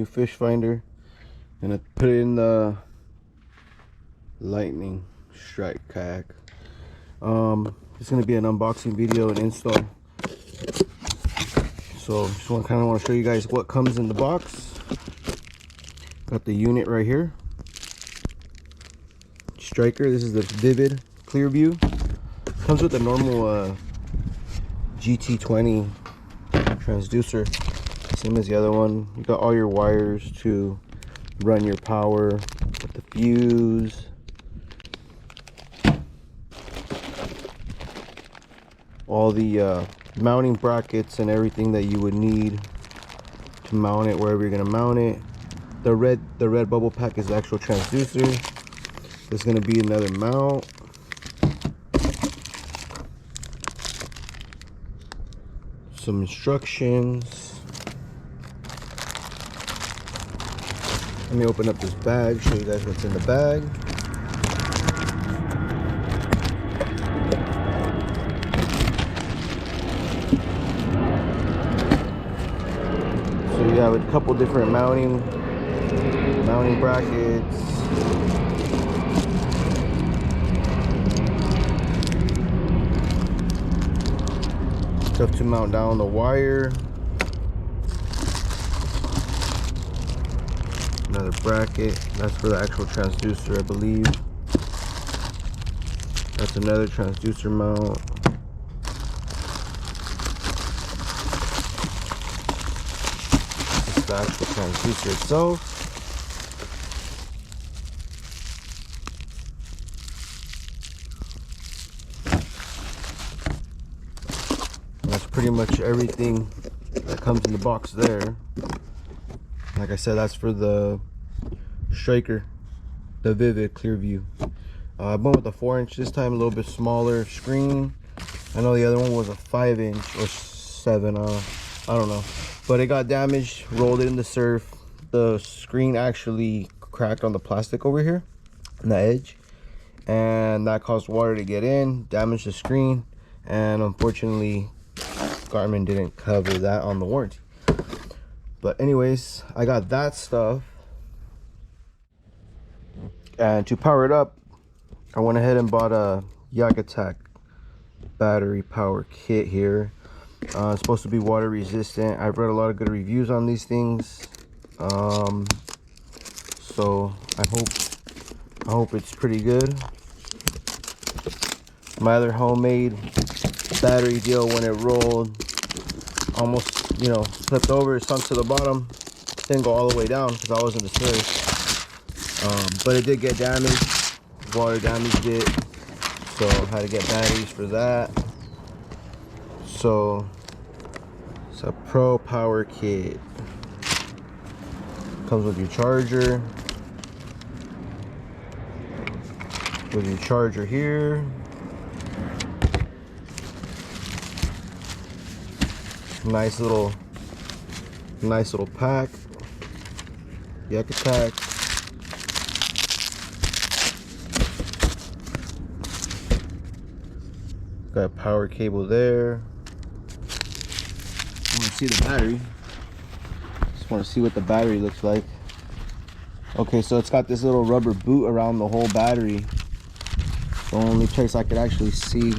fish finder, and I put it in the lightning strike kayak. It's gonna be an unboxing video and install. So just kind of want to show you guys what comes in the box. Got the unit right here, striker. This is the Vivid clear view. Comes with the normal GT20 transducer, same as the other one. You got all your wires to run your power with the fuse. All the mounting brackets and everything that you would need to mount it wherever you're gonna mount it. The red bubble pack is the actual transducer. There's gonna be another mount. Some instructions. Let me open up this bag, show you guys what's in the bag. So you have a couple different mounting brackets. Stuff to mount down the wire. Another bracket. That's for the actual transducer, I believe. That's another transducer mount. This is the actual transducer itself. That's pretty much everything that comes in the box there. Like I said, that's for the striker, the Vivid Clearview. I went with a 4-inch this time, a little bit smaller screen. I know the other one was a 5-inch or 7, I don't know. But it got damaged, rolled it in the surf. The screen actually cracked on the plastic over here, on the edge. And that caused water to get in, damaged the screen. And unfortunately, Garmin didn't cover that on the warranty. But anyways, I got that stuff. And to power it up, I went ahead and bought a kayak battery power kit here. It's supposed to be water resistant. I've read a lot of good reviews on these things. So I hope it's pretty good. My other homemade battery deal, when it rolled, almost, flipped over, sunk to the bottom. Didn't go all the way down because I was in the surf. But it did get damaged. Water damaged it, so I had to get batteries for that. So it's a pro power kit. Comes with your charger. With your charger here. Nice little pack. kayak. Got a power cable there. I want to see the battery. Just want to see what the battery looks like. Okay, so it's got this little rubber boot around the whole battery. The only place I could actually see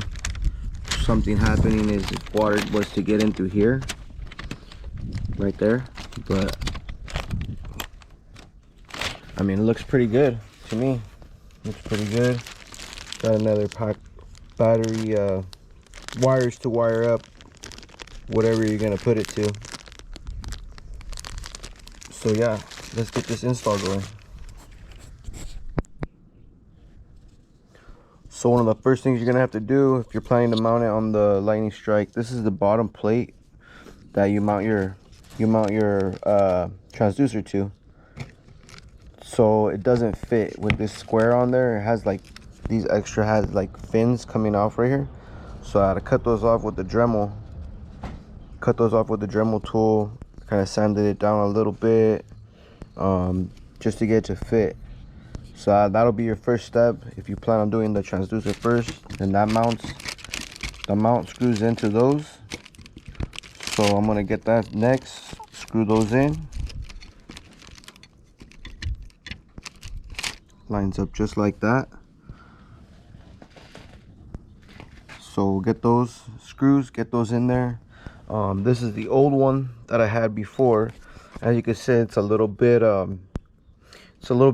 something happening is if water was to get in through here, right there. But I mean, it looks pretty good to me. Looks pretty good. Got another battery wires to wire up whatever you're gonna put it to. So yeah, let's get this install going. So one of the first things you're gonna have to do if you're planning to mount it on the lightning strike, this is the bottom plate that you mount your transducer to. So it doesn't fit with this square on there. It has like these extra fins coming off right here. So I had to cut those off with the Dremel. Cut those off with the Dremel tool. Kind of sanded it down a little bit, just to get it to fit. So that'll be your first step if you plan on doing the transducer first. Then the mount screws into those. So I'm gonna get that next, screw those in. lines up just like that. So get those screws, get those in there. This is the old one that I had before. As you can see, it's a little bit longer. It's a little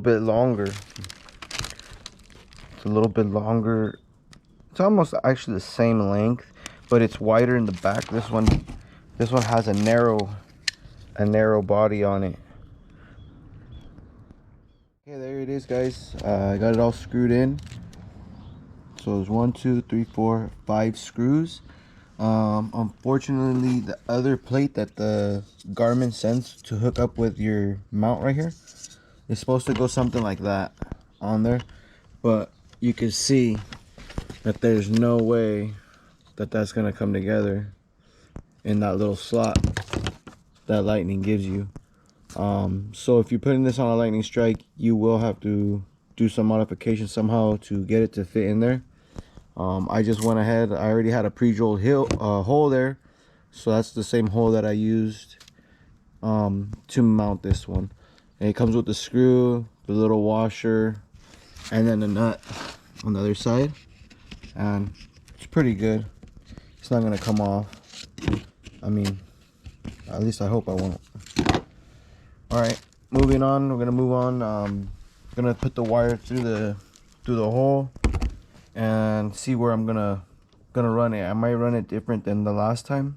bit longer. It's almost actually the same length, but it's wider in the back. This one has a narrow body on it. Okay, there it is, guys. I got it all screwed in. So there's 1, 2, 3, 4, 5 screws. Unfortunately, the other plate that the Garmin sends to hook up with your mount right here is supposed to go something like that on there, but you can see that there's no way that that's gonna come together in that little slot that Lightning gives you. So if you're putting this on a Lightning Strike, you will have to do some modification somehow to get it to fit in there. I just went ahead, I already had a pre-drilled hole there, so that's the same hole that I used to mount this one. And it comes with the screw, the little washer, and then the nut on the other side, and it's pretty good. It's not gonna come off. I mean, at least I hope I won't. All right, moving on. We're gonna move on. Gonna put the wire through the hole and see where I'm gonna run it. I might run it different than the last time.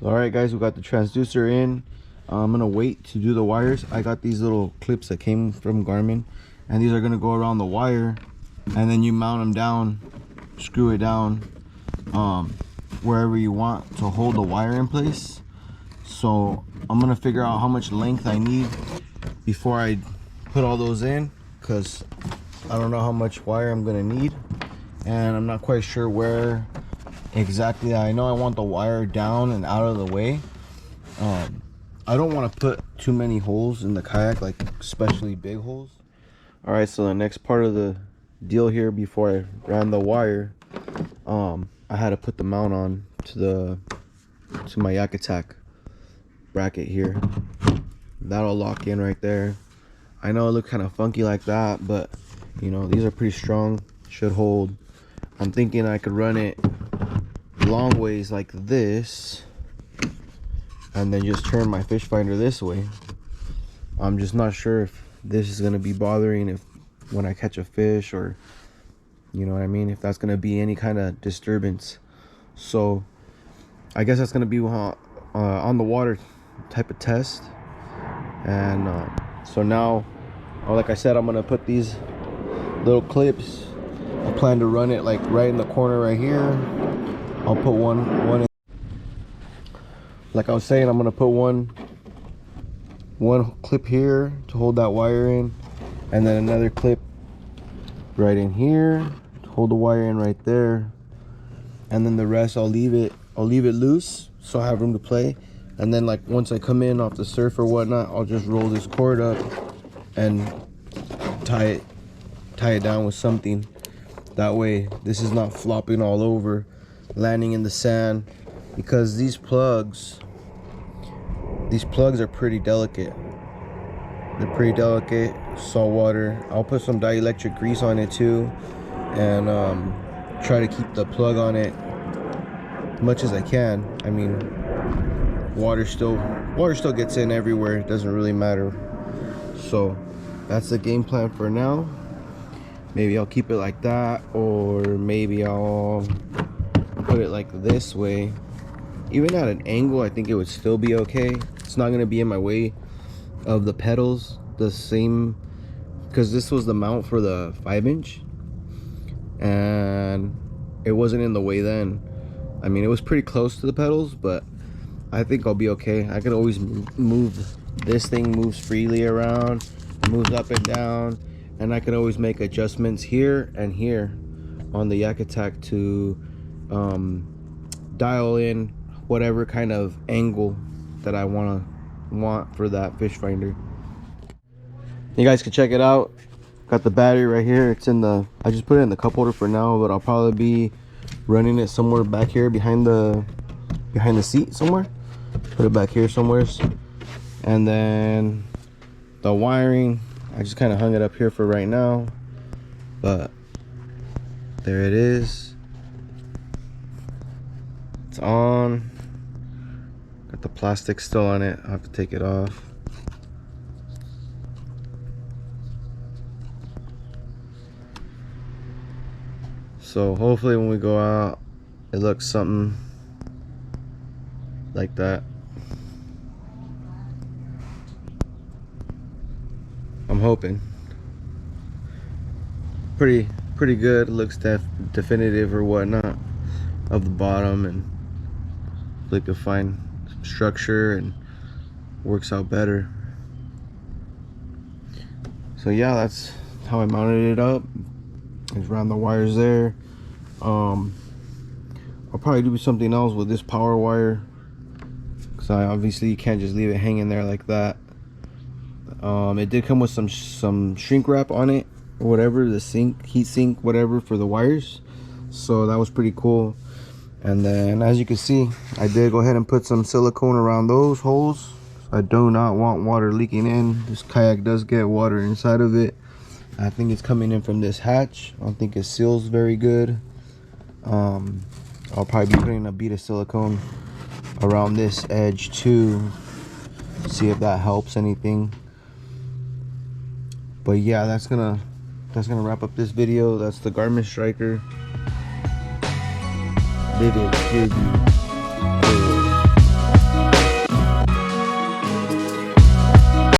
All right, guys, we got the transducer in. I'm gonna wait to do the wires. I got these little clips that came from Garmin, and these are gonna go around the wire, and then you mount them down, screw it down wherever you want to hold the wire in place. So I'm gonna figure out how much length I need before I put all those in, because I don't know how much wire I'm gonna need, and I'm not quite sure where exactly. I know I want the wire down and out of the way. I don't want to put too many holes in the kayak, like especially big holes. All right, so the next part of the deal here, before I ran the wire, I had to put the mount on to my yak attack bracket here. That'll lock in right there. I know it looked kind of funky like that, but you know, these are pretty strong, should hold. I'm thinking I could run it long ways like this, and then just turn my fish finder this way. I'm just not sure if this is gonna be bothering when I catch a fish, or you know what I mean, if that's gonna be any kind of disturbance. So I guess that's gonna be on the water type of test. And so now, like I said, I'm gonna put these little clips. I plan to run it like right in the corner right here. I'll put one in. Like I was saying, I'm gonna put one clip here to hold that wire in, and then another clip right in here to hold the wire in right there, and then the rest I'll leave it loose so I have room to play. And then like once I come in off the surf or whatnot, I'll just roll this cord up and tie it down with something. That way this is not flopping all over, landing in the sand, because these plugs are pretty delicate. They're pretty delicate, salt water. I'll put some dielectric grease on it too, and try to keep the plug on it as much as I can. I mean, water still gets in everywhere. It doesn't really matter. So that's the game plan for now. Maybe I'll keep it like that, or maybe I'll put it like this way. Even at an angle, I think it would still be okay. It's not going to be in my way of the pedals, the same, because this was the mount for the 5-inch, and it wasn't in the way then. I mean, it was pretty close to the pedals, but I think I'll be okay. I can always move. This thing moves freely around, moves up and down, and I can always make adjustments here and here on the yak attack to dial in whatever kind of angle that I want for that fish finder. You guys can check it out. Got the battery right here. It's in the, I just put it in the cup holder for now, but I'll probably be running it somewhere back here behind the seat somewhere. Put it back here somewhere. And then the wiring, I just kind of hung it up here for right now, but there it is. It's on. Got the plastic still on it. I'll have to take it off. So hopefully when we go out, it looks something like that. I'm hoping. Pretty good. It looks definitive or whatnot of the bottom, and we could find some structure and works out better. So yeah, that's how I mounted it up. Just ran the wires there. I'll probably do something else with this power wire, because obviously you can't just leave it hanging there like that. It did come with some shrink wrap on it or whatever, the heat sink, whatever, for the wires. So that was pretty cool. And then as you can see, I did go ahead and put some silicone around those holes. I do not want water leaking in. This kayak does get water inside of it. I think it's coming in from this hatch. I don't think it seals very good. I'll probably be putting a bead of silicone around this edge too, see if that helps anything. But yeah, that's gonna wrap up this video. That's the Garmin Striker VIVID+CV.